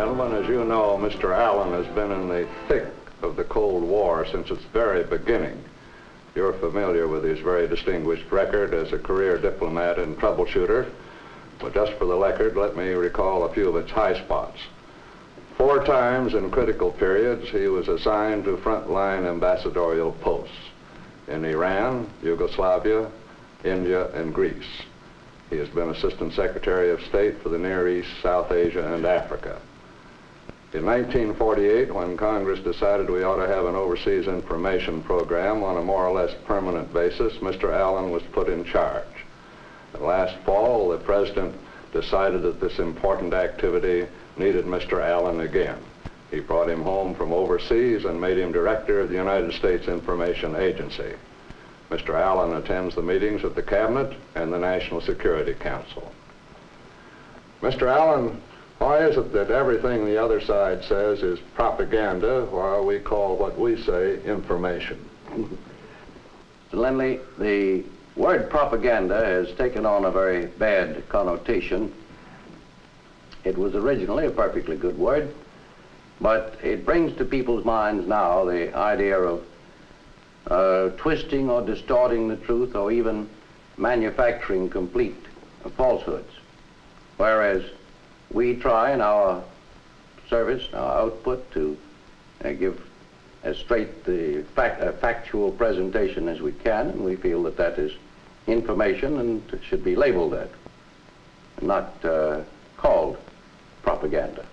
Gentlemen, as you know, Mr. Allen has been in the thick of the Cold War since its very beginning. You're familiar with his very distinguished record as a career diplomat and troubleshooter, but just for the record, let me recall a few of its high spots. 4 times in critical periods, he was assigned to frontline ambassadorial posts in Iran, Yugoslavia, India, and Greece. He has been Assistant Secretary of State for the Near East, South Asia, and Africa. In 1948, when Congress decided we ought to have an overseas information program on a more or less permanent basis, Mr. Allen was put in charge. And last fall, the President decided that this important activity needed Mr. Allen again. He brought him home from overseas and made him Director of the United States Information Agency. Mr. Allen attends the meetings of the Cabinet and the National Security Council. Mr. Allen, why is it that everything the other side says is propaganda while we call what we say information? Lindley, the word propaganda has taken on a very bad connotation. It was originally a perfectly good word, but it brings to people's minds now the idea of twisting or distorting the truth or even manufacturing complete falsehoods. Whereas we try in our service, our output, to give as straight the factual presentation as we can, and we feel that that is information and should be labeled that, not called propaganda.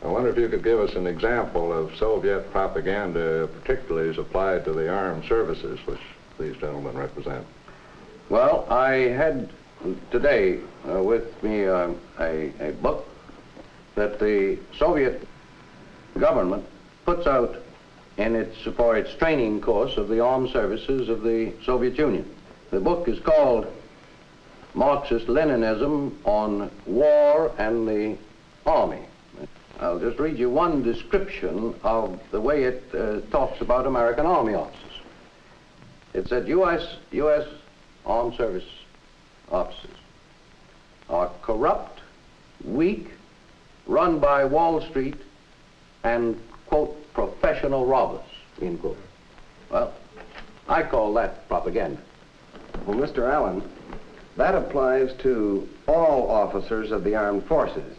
I wonder if you could give us an example of Soviet propaganda, particularly as applied to the armed services, which these gentlemen represent. Well, I had today with me a book that the Soviet government puts out for its training course of the armed services of the Soviet Union. The book is called Marxist-Leninism on War and the Army. I'll just read you one description of the way it talks about American Army officers. It said U.S. armed service officers are corrupt, weak, run by Wall Street, and, quote, professional robbers, end quote. Well, I call that propaganda. Well, Mr. Allen, that applies to all officers of the armed forces.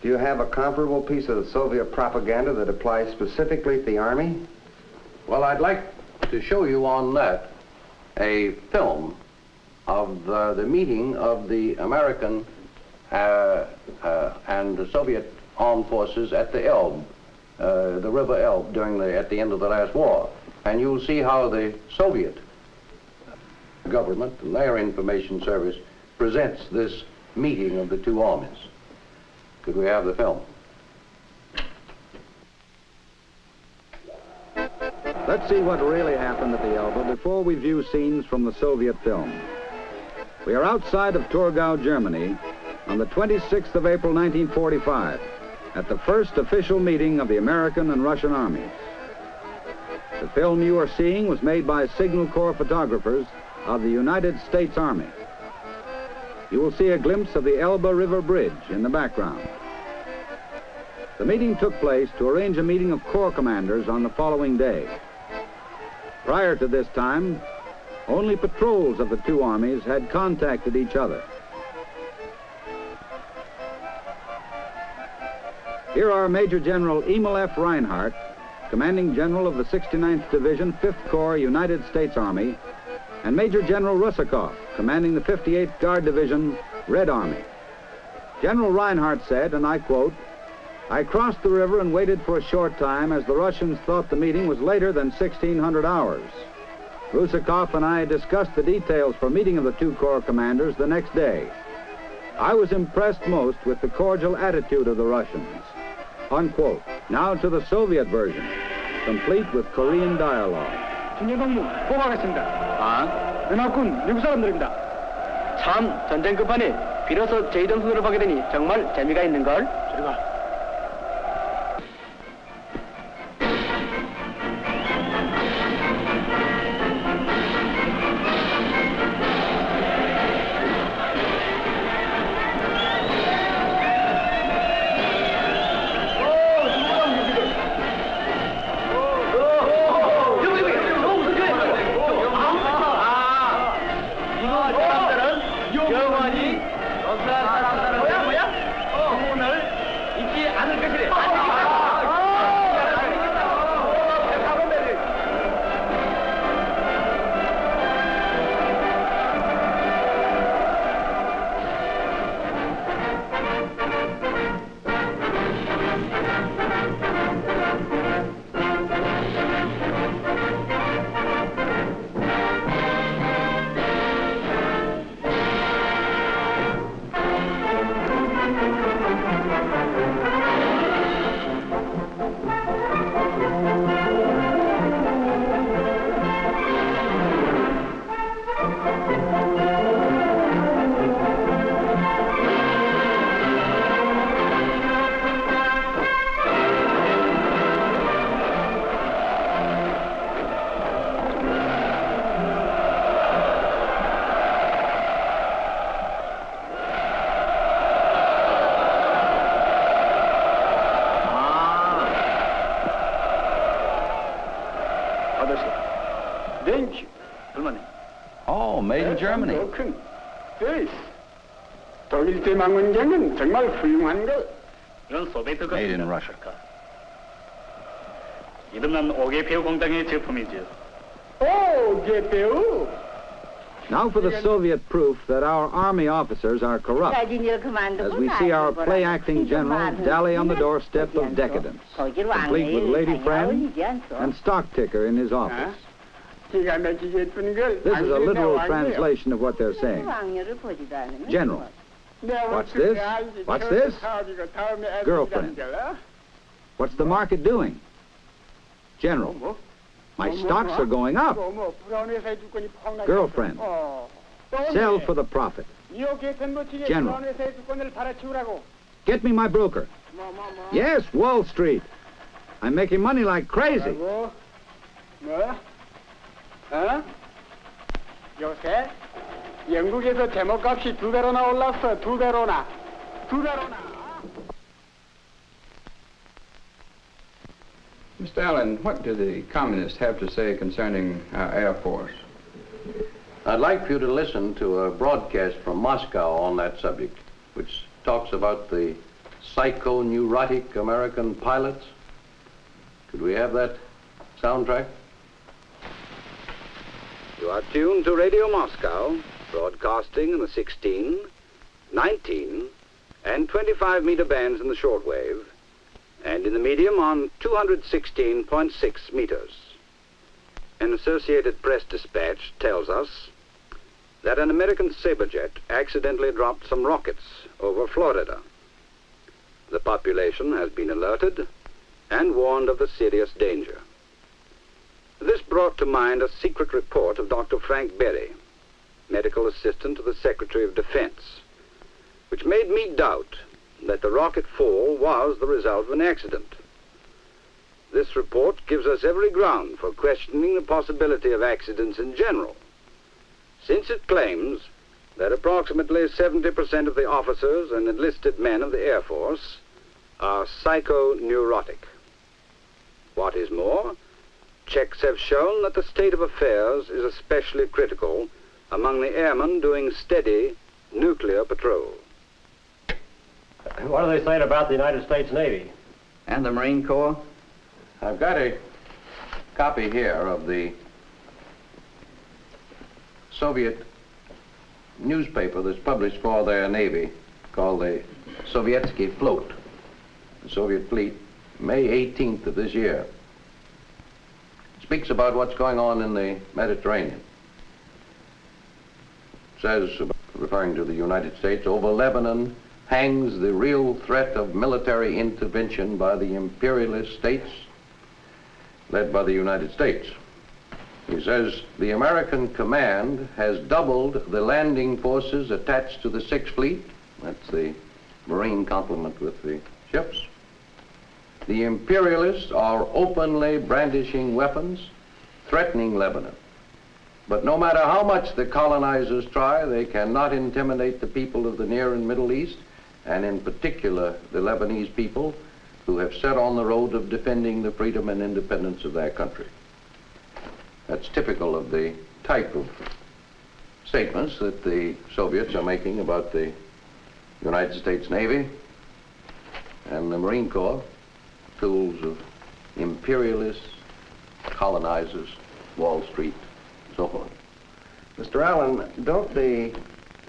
Do you have a comparable piece of Soviet propaganda that applies specifically to the Army? Well, I'd like to show you on that a film of the meeting of the American and the Soviet armed forces at the Elbe, the River Elbe, at the end of the last war. And you'll see how the Soviet government and their information service presents this meeting of the two armies. Could we have the film? Let's see what really happened at the Elbe before we view scenes from the Soviet film. We are outside of Torgau, Germany, on the 26th of April, 1945, at the first official meeting of the American and Russian armies. The film you are seeing was made by Signal Corps photographers of the United States Army. You will see a glimpse of the Elbe River Bridge in the background. The meeting took place to arrange a meeting of Corps commanders on the following day. Prior to this time, only patrols of the two armies had contacted each other. Here are Major General Emil F. Reinhardt, Commanding General of the 69th Division, 5th Corps, United States Army, and Major General Rusakov, commanding the 58th Guard Division, Red Army. General Reinhardt said, and I quote, "I crossed the river and waited for a short time as the Russians thought the meeting was later than 1600 hours. Rusakov and I discussed the details for meeting of the two Corps commanders the next day. I was impressed most with the cordial attitude of the Russians." Unquote. Now to the Soviet version, complete with Korean dialogue. 중요동무 보고하겠습니다. 연합군 미국 사람들입니다. 참 전쟁 끝판에 비로소 제이전 수술을 하게 되니 정말 재미가 있는걸. 저리가. made in Germany. 큰 베이스. 독일 대망원경은 정말 훌륭한 것. 이런 소비에트 Made in Russia. 이름난 오게페우 공장의 제품이죠. 오게페우. Now for the Soviet proof that our army officers are corrupt, as we see our play-acting general dally on the doorstep of decadence, complete with lady friend and stock ticker in his office. This is a literal translation of what they're saying. General, what's this? What's this? Girlfriend. What's the market doing? General, my stocks are going up. Girlfriend, sell for the profit. General, get me my broker. Yes, Wall Street. I'm making money like crazy. 요새 영국에서 제목값이 2배로나 올랐어. 2배로나. 2배로나. Mr. Allen, what do the communists have to say concerning our Air Force? I'd like for you to listen to a broadcast from Moscow on that subject, which talks about the psycho-neurotic American pilots. Could we have that soundtrack? You are tuned to Radio Moscow, broadcasting in the 16, 19, and 25-meter bands in the shortwave, and in the medium on 216.6 meters. An Associated Press dispatch tells us that an American Saberjet accidentally dropped some rockets over Florida. The population has been alerted and warned of the serious danger. This brought to mind a secret report of Dr. Frank Berry, medical assistant to the Secretary of Defense, which made me doubt that the rocket fall was the result of an accident. This report gives us every ground for questioning the possibility of accidents in general, since it claims that approximately 70% of the officers and enlisted men of the Air Force are psycho-neurotic. What is more, checks have shown that the state of affairs is especially critical among the airmen doing steady nuclear patrol. What are they saying about the United States Navy? And the Marine Corps? I've got a copy here of the Soviet newspaper that's published for their Navy called the Sovietsky Float, the Soviet fleet, May 18th of this year. Speaks about what's going on in the Mediterranean. Says, referring to the United States, over Lebanon hangs the real threat of military intervention by the imperialist states led by the United States. He says, the American command has doubled the landing forces attached to the Sixth Fleet. That's the Marine complement with the ships. The imperialists are openly brandishing weapons, threatening Lebanon. But no matter how much the colonizers try, they cannot intimidate the people of the Near and Middle East, and in particular the Lebanese people, who have set on the road of defending the freedom and independence of their country. That's typical of the type of statements that the Soviets are making about the United States Navy and the Marine Corps, tools of imperialists, colonizers, Wall Street, so on. Mr. Allen, don't the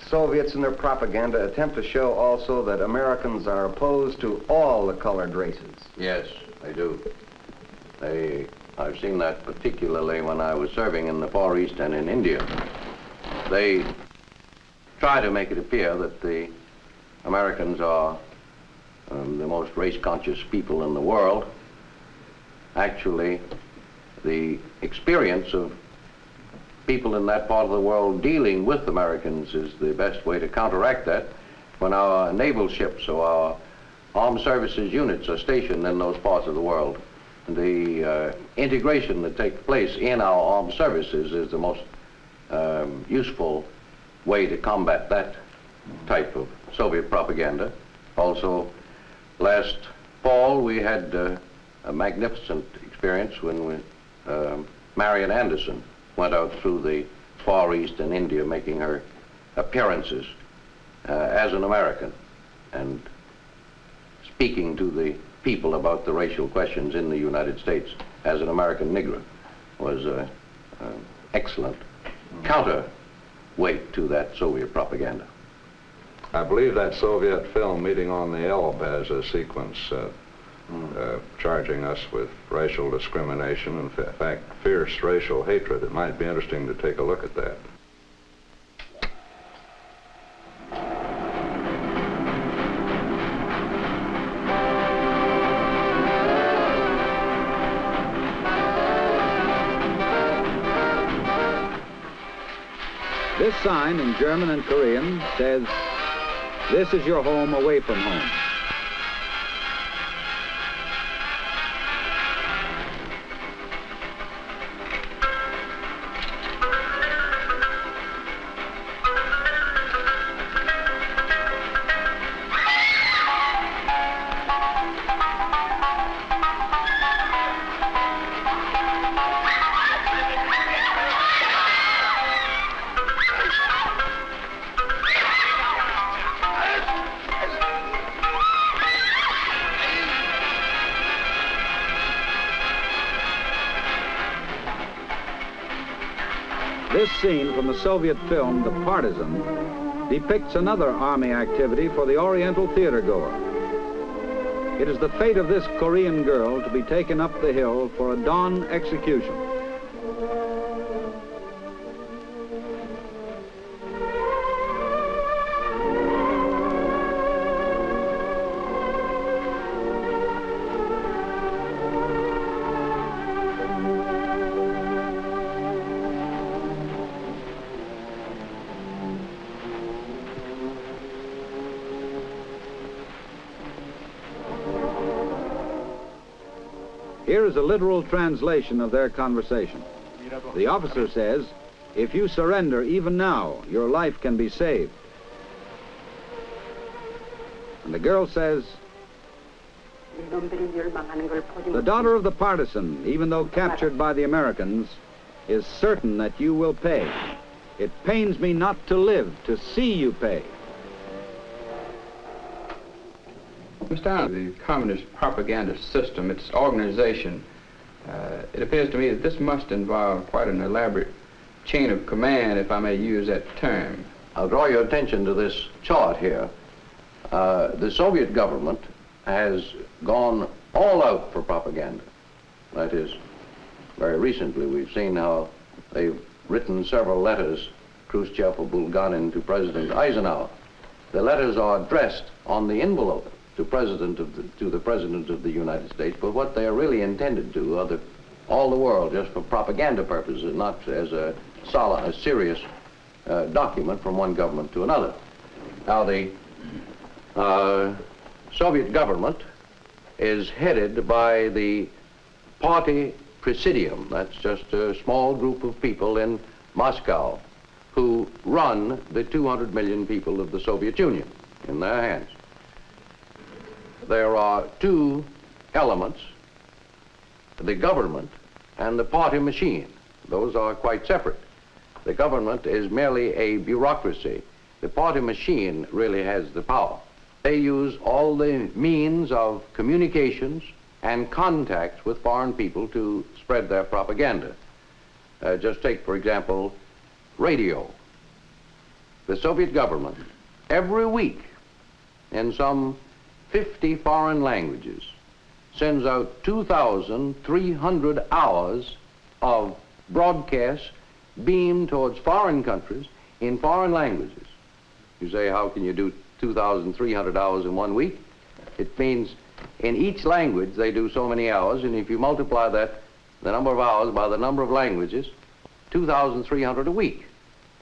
Soviets in their propaganda attempt to show also that Americans are opposed to all the colored races? Yes, they do. I've seen that particularly when I was serving in the Far East and in India. They try to make it appear that the Americans are the most race-conscious people in the world. Actually, the experience of people in that part of the world dealing with Americans is the best way to counteract that. When our naval ships or our armed services units are stationed in those parts of the world, the integration that takes place in our armed services is the most useful way to combat that type of Soviet propaganda. Also, last fall we had a magnificent experience when Marion Anderson went out through the Far East and India, making her appearances as an American and speaking to the people about the racial questions in the United States as an American Negro was an excellent counterweight to that Soviet propaganda. I believe that Soviet film, Meeting on the Elbe, has a sequence charging us with racial discrimination and, in fact, fierce racial hatred. It might be interesting to take a look at that. This sign in German and Korean says, "This is your home away from home." This scene from the Soviet film, The Partisan, depicts another Army activity for the Oriental theater goer. It is the fate of this Korean girl to be taken up the hill for a dawn execution. Here is a literal translation of their conversation. The officer says, "If you surrender even now, your life can be saved." And the girl says, "The daughter of the partisan, even though captured by the Americans, is certain that you will pay. It pains me not to live to see you pay." Mr. Allen, the communist propaganda system, its organization, it appears to me that this must involve quite an elaborate chain of command, if I may use that term. I'll draw your attention to this chart here. The Soviet government has gone all out for propaganda. That is, very recently we've seen how they've written several letters, Khrushchev or Bulganin, to President Eisenhower. The letters are addressed on the envelope to the President of the United States, but what they are really intended to are all the world, just for propaganda purposes, not as a serious document from one government to another. Now, the Soviet government is headed by the Party Presidium. That's just a small group of people in Moscow who run the 200 million people of the Soviet Union in their hands. There are two elements, the government and the party machine. Those are quite separate. The government is merely a bureaucracy. The party machine really has the power. They use all the means of communications and contacts with foreign people to spread their propaganda. Just take, for example, radio. The Soviet government, every week, in some 50 foreign languages, sends out 2,300 hours of broadcasts beamed towards foreign countries in foreign languages. You say, how can you do 2,300 hours in 1 week? It means in each language they do so many hours, and if you multiply that, the number of hours by the number of languages, 2,300 a week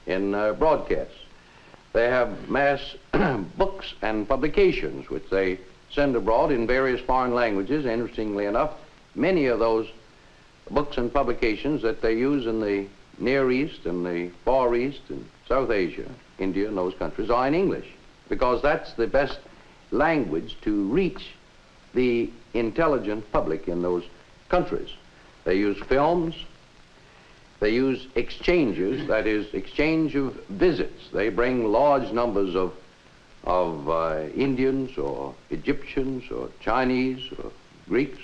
in broadcasts. They have mass books and publications which they send abroad in various foreign languages. Interestingly enough, many of those books and publications that they use in the Near East and the Far East and South Asia, India and those countries, are in English, because that's the best language to reach the intelligent public in those countries. They use films, They use exchanges, that is, exchange of visits. They bring large numbers of Indians or Egyptians or Chinese or Greeks,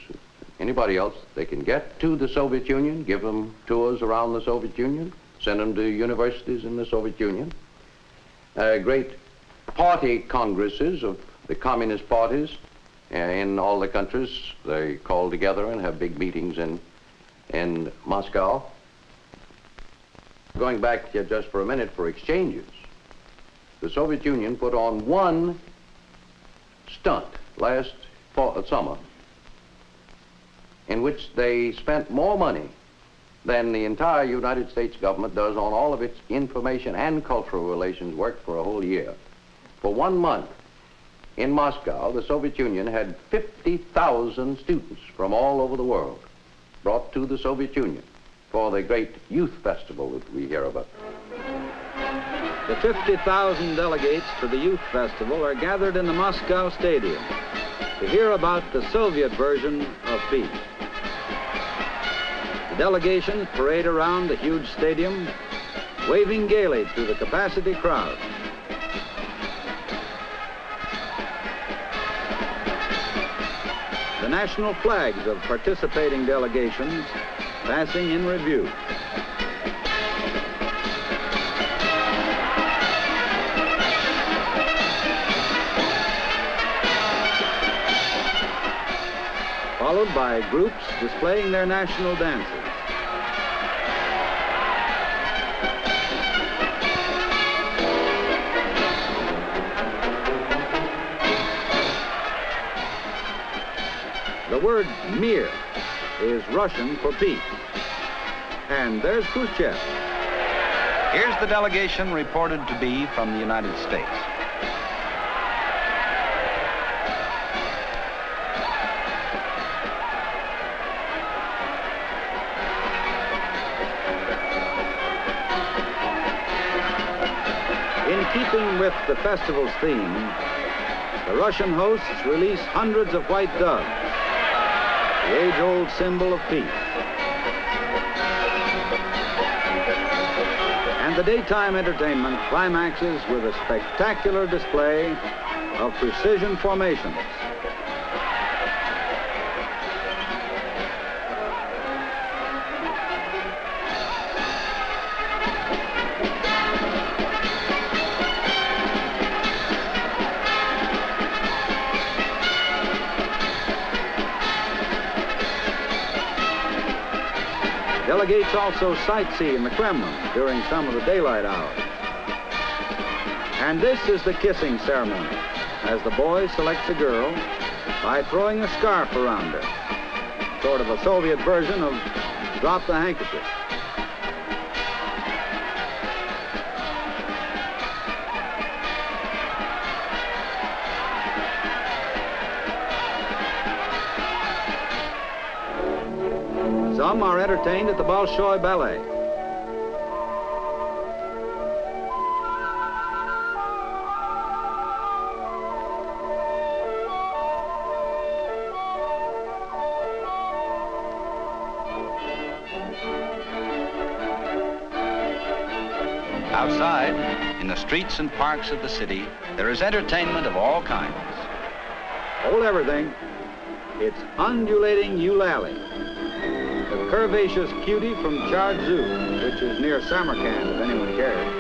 anybody else they can get to the Soviet Union, give them tours around the Soviet Union, send them to universities in the Soviet Union. Great party congresses of the communist parties in all the countries. They call together and have big meetings in Moscow. Going back here just for a minute for exchanges, the Soviet Union put on one stunt last summer in which they spent more money than the entire United States government does on all of its information and cultural relations work for a whole year. For 1 month in Moscow, the Soviet Union had 50,000 students from all over the world brought to the Soviet Union for the great youth festival that we hear about. The 50,000 delegates to the youth festival are gathered in the Moscow Stadium to hear about the Soviet version of peace. The delegations parade around the huge stadium, waving gaily to the capacity crowd. The national flags of participating delegations passing in review. Followed by groups displaying their national dances. The word mir is Russian for peace. And there's Khrushchev. Here's the delegation reported to be from the United States. In keeping with the festival's theme, the Russian hosts release hundreds of white doves, the age-old symbol of peace. And the daytime entertainment climaxes with a spectacular display of precision formations. Delegates also sightsee in the Kremlin during some of the daylight hours. And this is the kissing ceremony, as the boy selects a girl by throwing a scarf around her, sort of a Soviet version of drop the handkerchief. Some are entertained at the Bolshoi Ballet. Outside, in the streets and parks of the city, there is entertainment of all kinds. Hold everything. It's undulating eulalie, the curvaceous cutie from Chardzu, which is near Samarkand, if anyone cares.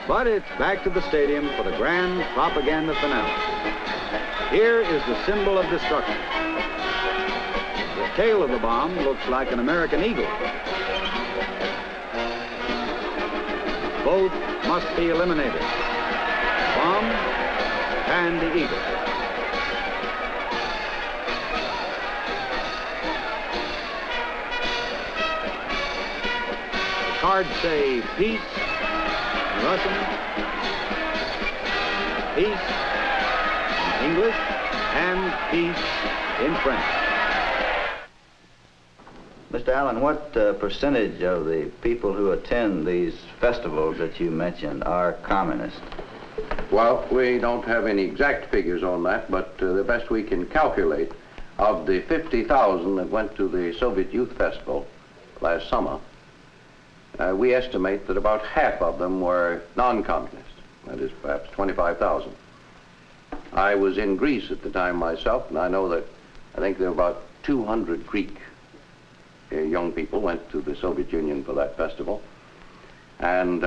But it's back to the stadium for the grand propaganda finale. Here is the symbol of destruction. The tail of the bomb looks like an American eagle. Both must be eliminated. Bomb and the eagle. The cards say peace in Russian, peace in English, and peace in French. Mr. Allen, what percentage of the people who attend these festivals that you mentioned are communist? Well, we don't have any exact figures on that, but the best we can calculate, of the 50,000 that went to the Soviet Youth Festival last summer, we estimate that about half of them were non-communist. That is perhaps 25,000. I was in Greece at the time myself, and I know that I think there were about 200 Greek young people went to the Soviet Union for that festival. And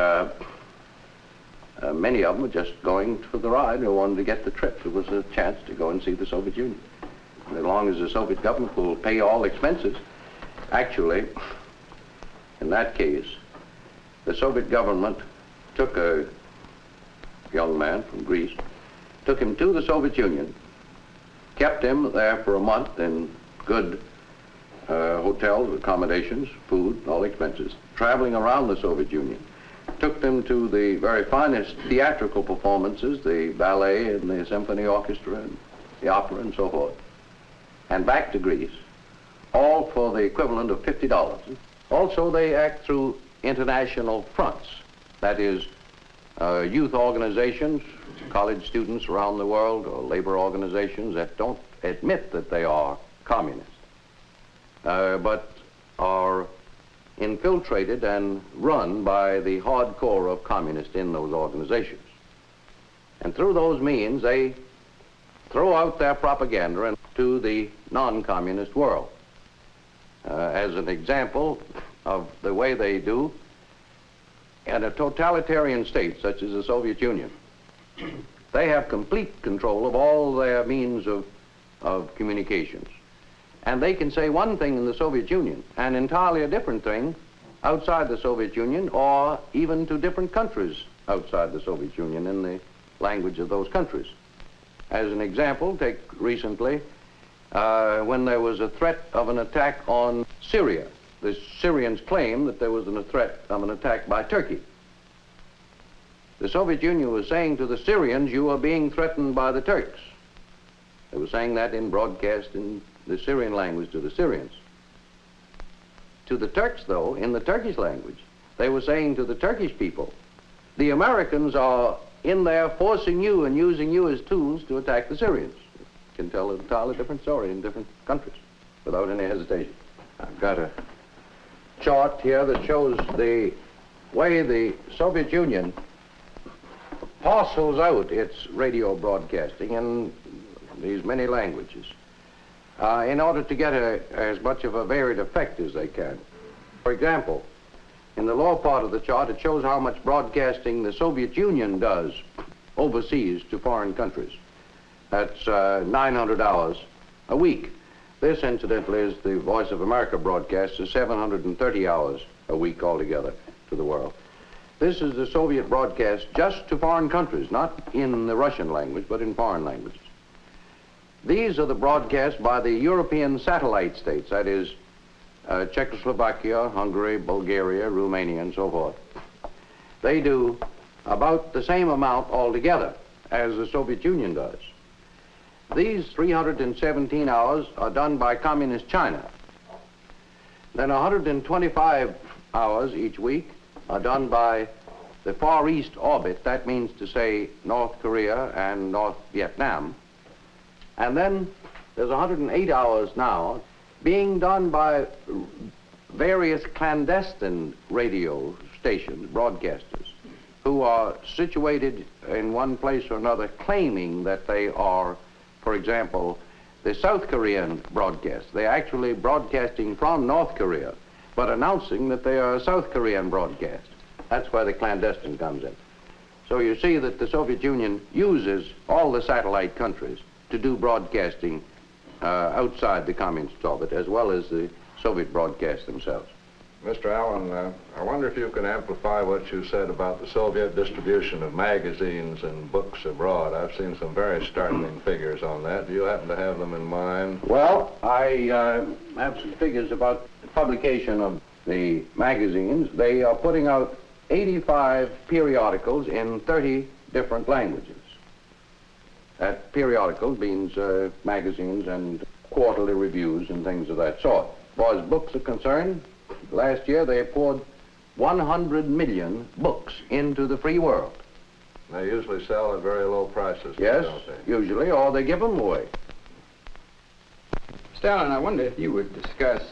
many of them were just going for the ride. They wanted to get the trip. It was a chance to go and see the Soviet Union. And as long as the Soviet government will pay all expenses, actually, in that case, the Soviet government took a young man from Greece, took him to the Soviet Union, kept him there for a month in good hotels, accommodations, food, all expenses, traveling around the Soviet Union. Took them to the very finest theatrical performances, the ballet and the symphony orchestra and the opera and so forth, and back to Greece, all for the equivalent of $50. Also, they act through international fronts, that is, youth organizations, college students around the world, or labor organizations that don't admit that they are communist, but are infiltrated and run by the hardcore of communists in those organizations. And through those means, they throw out their propaganda to the non-communist world. As an example of the way they do, in a totalitarian state such as the Soviet Union, they have complete control of all their means of communications. And they can say one thing in the Soviet Union and entirely a different thing outside the Soviet Union, or even to different countries outside the Soviet Union in the language of those countries. As an example, take recently when there was a threat of an attack on Syria. The Syrians claimed that there was a threat of an attack by Turkey. The Soviet Union was saying to the Syrians, you are being threatened by the Turks. They were saying that in broadcast in the Syrian language to the Syrians. To the Turks, though, in the Turkish language, they were saying to the Turkish people, the Americans are in there forcing you and using you as tools to attack the Syrians. You can tell an entirely different story in different countries without any hesitation. I've got a chart here that shows the way the Soviet Union parcels out its radio broadcasting in these many languages in order to get as much of a varied effect as they can. For example, in the lower part of the chart, it shows how much broadcasting the Soviet Union does overseas to foreign countries. That's 900 hours a week. This, incidentally, is the Voice of America broadcast is 730 hours a week altogether to the world. This is the Soviet broadcast just to foreign countries, not in the Russian language, but in foreign languages. These are the broadcasts by the European satellite states, that is, Czechoslovakia, Hungary, Bulgaria, Romania, and so forth. They do about the same amount altogether as the Soviet Union does. These 317 hours are done by Communist China. Then 125 hours each week are done by the Far East orbit. That means to say North Korea and North Vietnam. And then there's 108 hours now being done by various clandestine radio stations, broadcasters, who are situated in one place or another claiming that they are, for example, the South Korean broadcast. They're actually broadcasting from North Korea, but announcing that they are a South Korean broadcast. That's where the clandestine comes in. So you see that the Soviet Union uses all the satellite countries to do broadcasting outside the communist orbit, as well as the Soviet broadcasts themselves. Mr. Allen, I wonder if you can amplify what you said about the Soviet distribution of magazines and books abroad. I've seen some very startling figures on that. Do you happen to have them in mind? Well, I have some figures about the publication of the magazines. They are putting out 85 periodicals in 30 different languages. That periodicals means magazines and quarterly reviews and things of that sort. As far as books are concerned, last year they poured 100 million books into the free world. They usually sell at very low prices. Yes, Don't they? usually, or they give them away. Mr. Allen, I wonder if you would discuss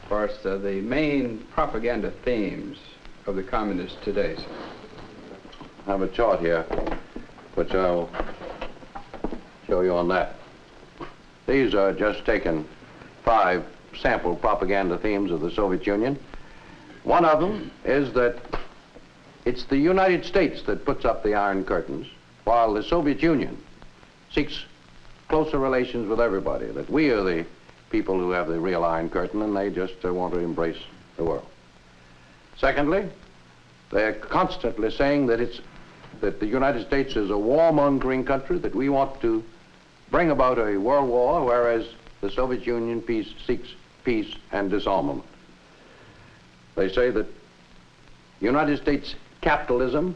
for us the main propaganda themes of the communists today, sir. I have a chart here, which I'll show you on that. These are just taken 5 sample propaganda themes of the Soviet Union. One of them is that it's the United States that puts up the Iron Curtains, while the Soviet Union seeks closer relations with everybody, that we are the people who have the real Iron Curtain and they just want to embrace the world. Secondly, they're constantly saying that the United States is a warmongering country, that we want to bring about a world war, whereas the Soviet Union seeks peace and disarmament. They say that United States capitalism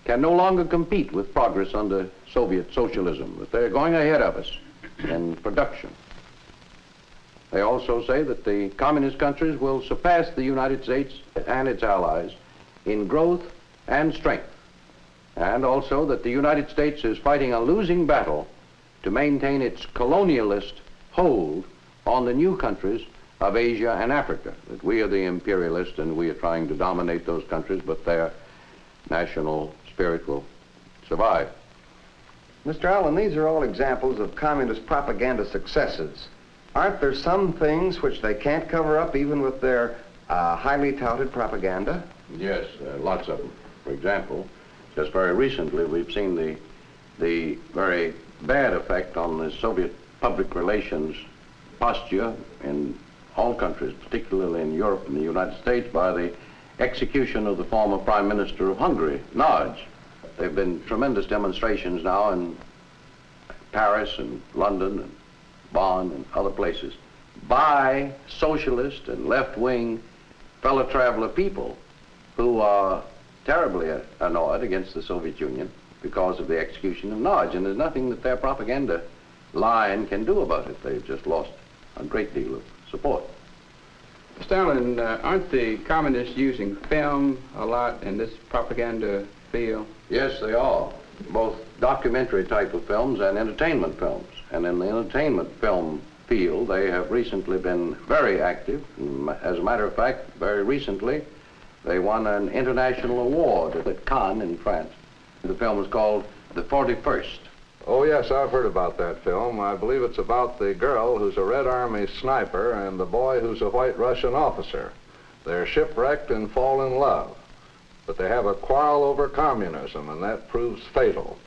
can no longer compete with progress under Soviet socialism, that they're going ahead of us in production. They also say that the communist countries will surpass the United States and its allies in growth and strength, and also that the United States is fighting a losing battle to maintain its colonialist hold on the new countries of Asia and Africa, that we are the imperialists and we are trying to dominate those countries, but their national spirit will survive. Mr. Allen, these are all examples of communist propaganda successes. Aren't there some things which they can't cover up even with their highly touted propaganda? Yes, lots of them. For example, just very recently we've seen the very bad effect on the Soviet public relations posture in all countries, particularly in Europe and the United States, by the execution of the former Prime Minister of Hungary, Nagy. There have been tremendous demonstrations now in Paris and London and Bonn and other places by socialist and left-wing fellow traveler people who are terribly annoyed against the Soviet Union because of the execution of Nagy, and there's nothing that their propaganda line can do about it. They've just lost a great deal of support. Mr. Allen, aren't the communists using film a lot in this propaganda field? Yes, they are. Both documentary type of films and entertainment films. And in the entertainment film field, they have recently been very active. As a matter of fact, very recently, they won an international award at Cannes in France. The film was called The 41st. Oh, yes, I've heard about that film. I believe it's about the girl who's a Red Army sniper and the boy who's a White Russian officer. They're shipwrecked and fall in love. But they have a quarrel over communism, and that proves fatal.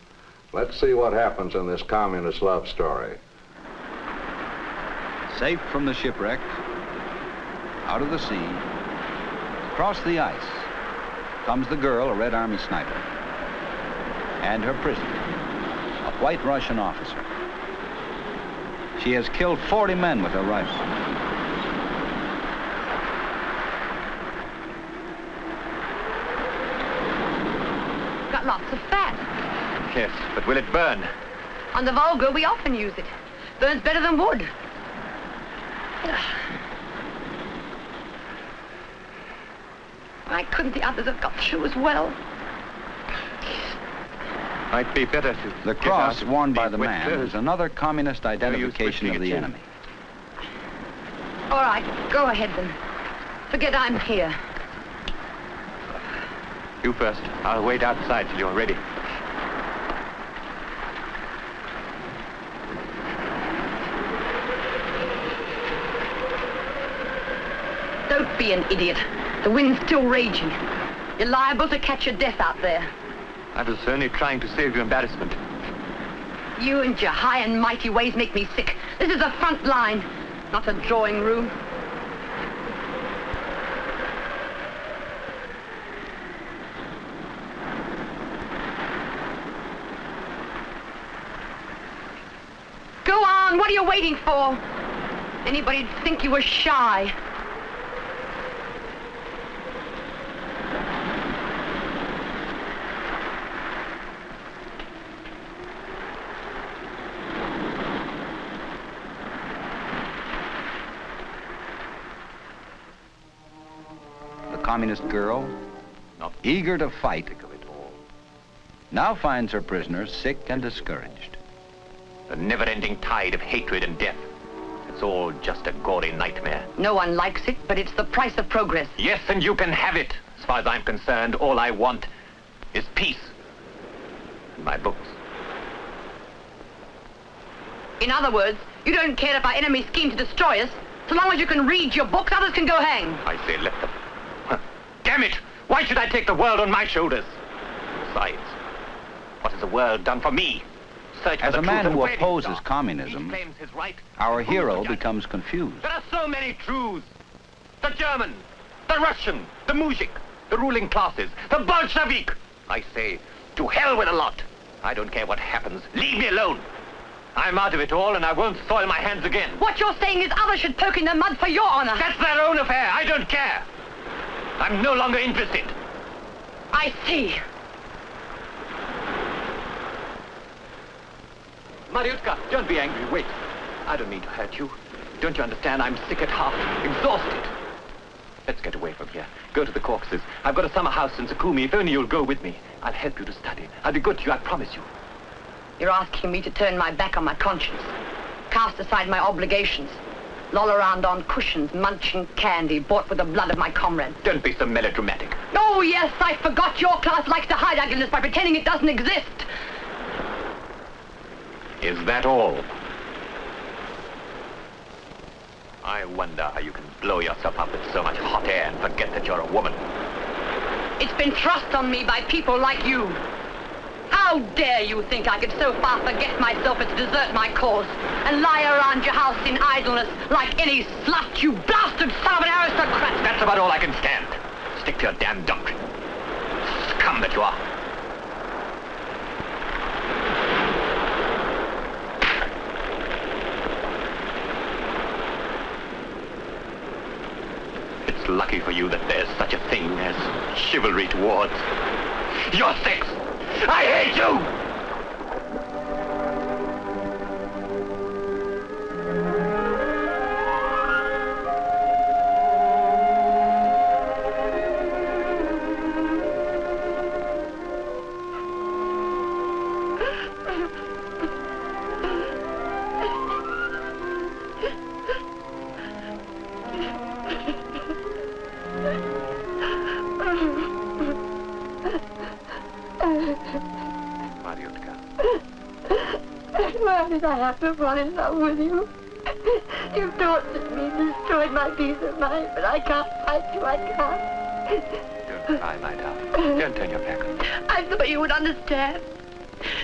Let's see what happens in this communist love story. Safe from the shipwreck, out of the sea, across the ice, comes the girl, a Red Army sniper, and her prisoner, a White Russian officer. She has killed 40 men with her rifle. Got lots of fat. Yes, but will it burn? On the Volga, we often use it. Burns better than wood. Why couldn't the others have got through as well? Might be better to... The cross worn by the man is another communist identification of the enemy. All right, go ahead then. Forget I'm here. You first. I'll wait outside till you're ready. Don't be an idiot. The wind's still raging. You're liable to catch your death out there. I was only trying to save you embarrassment. You and your high and mighty ways make me sick. This is a front line, not a drawing room. Go on, what are you waiting for? Anybody'd think you were shy. The communist girl, eager to fight, now finds her prisoner sick and discouraged. The never-ending tide of hatred and death. It's all just a gory nightmare. No one likes it, but it's the price of progress. Yes, and you can have it. As far as I'm concerned, all I want is peace. And my books. In other words, you don't care if our enemies scheme to destroy us. So long as you can read your books, others can go hang. I say let them. Huh. Damn it! Why should I take the world on my shoulders? Besides, what has the world done for me? Search for As the a truth man and who where it opposes starts. communism, He claims his right. our Who's hero the judge? becomes confused. There are so many truths. The German, the Russian, the Mujik, the ruling classes, the Bolshevik. I say, to hell with a lot. I don't care what happens. Leave me alone. I'm out of it all, and I won't soil my hands again. What you're saying is others should poke in the mud for your honor. That's their own affair. I don't care. I'm no longer interested. I see. Mariutka, don't be angry. Wait. I don't mean to hurt you. Don't you understand? I'm sick at heart, exhausted. Let's get away from here. Go to the caucuses. I've got a summer house in Sukhumi. If only you'll go with me. I'll help you to study. I'll be good to you, I promise you. You're asking me to turn my back on my conscience, cast aside my obligations, loll around on cushions, munching candy bought with the blood of my comrades. Don't be so melodramatic. Oh, yes, I forgot your class likes to hide ugliness by pretending it doesn't exist. Is that all? I wonder how you can blow yourself up with so much hot air and forget that you're a woman. It's been thrust on me by people like you. How dare you think I could so far forget myself as to desert my cause and lie around your house in idleness like any slut, you blasted son of an aristocrat? That's about all I can stand. Stick to your damn doctrine. Scum that you are. It's lucky for you that there's such a thing as chivalry towards your sex. I hate you! Why did I have to fall in love with you? You've tortured me, destroyed my peace of mind, but I can't fight you, I can't. Don't cry, my darling. Don't turn your back on me. I thought you would understand.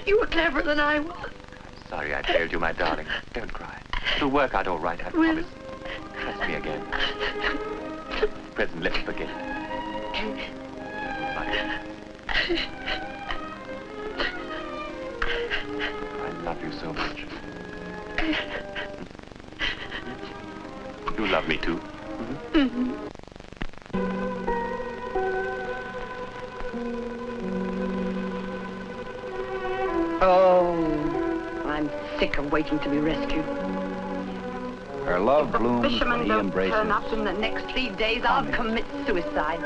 You were cleverer than I was. I'm sorry I failed you, my darling. Don't cry. It'll work out all right, I promise. Trust me again. Present, let's forget it. Bye. I love you so much. You love me too. Mm-hmm. Oh, I'm sick of waiting to be rescued. Her love If the blooms fishermen when he don't embraces. turn up in the next 3 days, I'll commit suicide.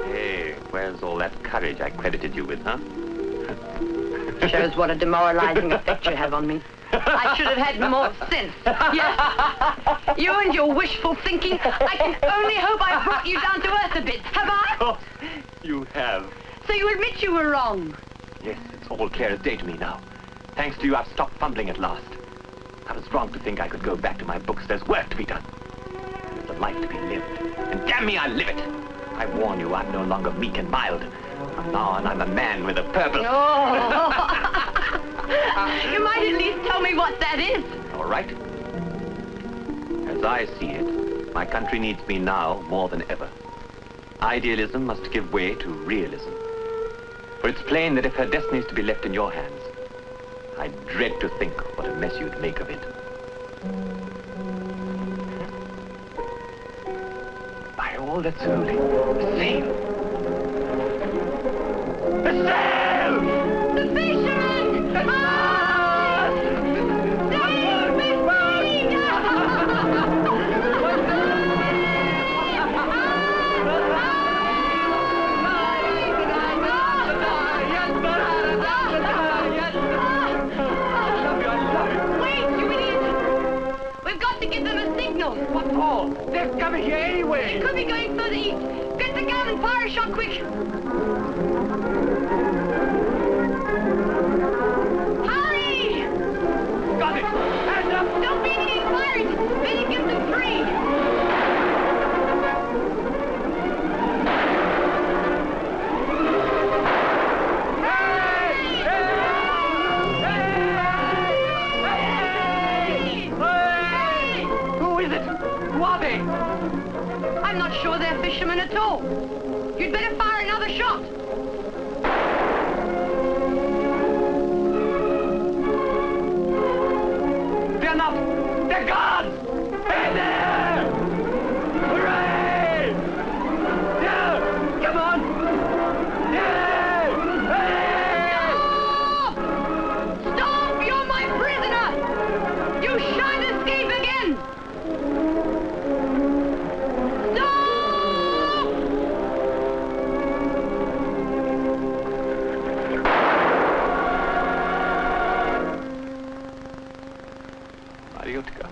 Hey, where's all that courage I credited you with, huh? Shows what a demoralizing effect you have on me. I should have had more sense. Yes. You and your wishful thinking. I can only hope I brought you down to earth a bit. Have I? Oh, you have. So you admit you were wrong? Yes, it's all clear as day to me now. Thanks to you, I've stopped fumbling at last. I was wrong to think I could go back to my books. There's work to be done. There's a life to be lived. And damn me, I live it. I warn you, I'm no longer meek and mild. From now on, I'm a man with a purpose. Oh. You might at least tell me what that is. All right. As I see it, my country needs me now more than ever. Idealism must give way to realism. For it's plain that if her destiny is to be left in your hands, I dread to think what a mess you'd make of it. By all that's holy, a sail! A sail! The fisherman! Ah! Save me, all. They're coming here anyway. They could be going further east. Get the gun and fire a shot quick. Hurry! Got it. Hands up. Don't be needing fires. Then you get them free. Who are they? I'm not sure they're fishermen at all. You'd better fire another shot. They're not. They're gone. Hey there! Hooray! Yeah! Come on! Yeah! Hey! Stop! Stop! You're my prisoner! You shan't escape again! Idiotica.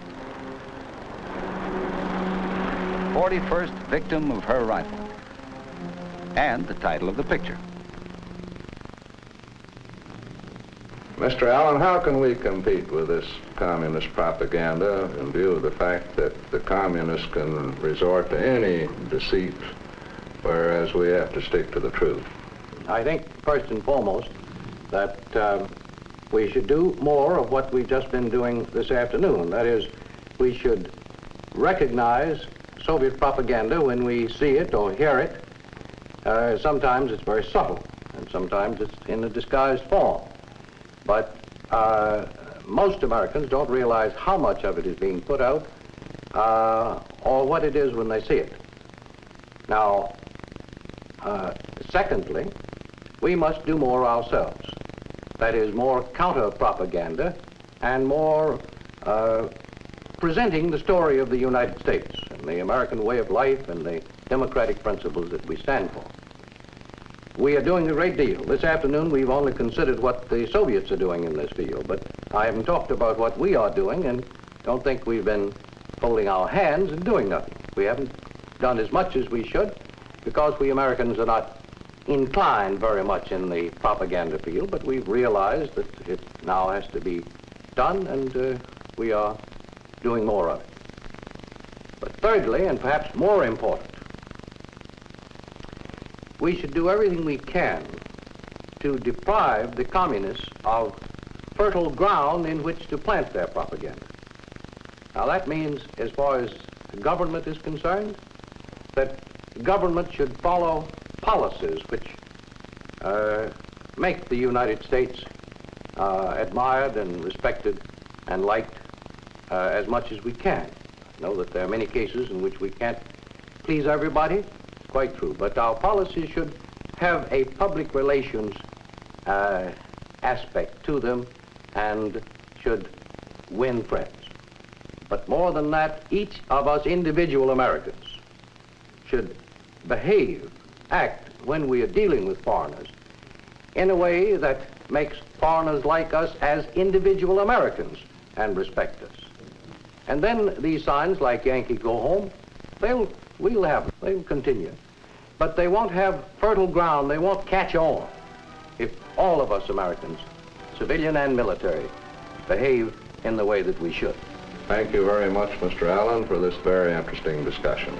41st victim of her rifle. And the title of the picture. Mr. Allen, how can we compete with this communist propaganda in view of the fact that the communists can resort to any deceit, whereas we have to stick to the truth? I think, first and foremost, that we should do more of what we've just been doing this afternoon. That is, we should recognize Soviet propaganda when we see it or hear it. Sometimes it's very subtle, and sometimes it's in a disguised form. But most Americans don't realize how much of it is being put out or what it is when they see it. Now, secondly, we must do more ourselves. That is, more counter-propaganda and more presenting the story of the United States and the American way of life and the democratic principles that we stand for. We are doing a great deal. This afternoon, we've only considered what the Soviets are doing in this field, but I haven't talked about what we are doing, and don't think we've been folding our hands and doing nothing. We haven't done as much as we should because we Americans are not inclined very much in the propaganda field, but we've realized that it now has to be done, and we are doing more of it. But thirdly, and perhaps more important, we should do everything we can to deprive the communists of fertile ground in which to plant their propaganda. Now that means, as far as the government is concerned, that the government should follow policies which make the United States admired and respected and liked as much as we can. I know that there are many cases in which we can't please everybody. Quite true, but our policy should have a public relations aspect to them and should win friends. But more than that, each of us individual Americans should behave, act when we are dealing with foreigners in a way that makes foreigners like us as individual Americans and respect us. And then these signs like Yankee Go Home, we'll have them, they'll continue. But they won't have fertile ground, they won't catch on if all of us Americans, civilian and military, behave in the way that we should. Thank you very much, Mr. Allen, for this very interesting discussion.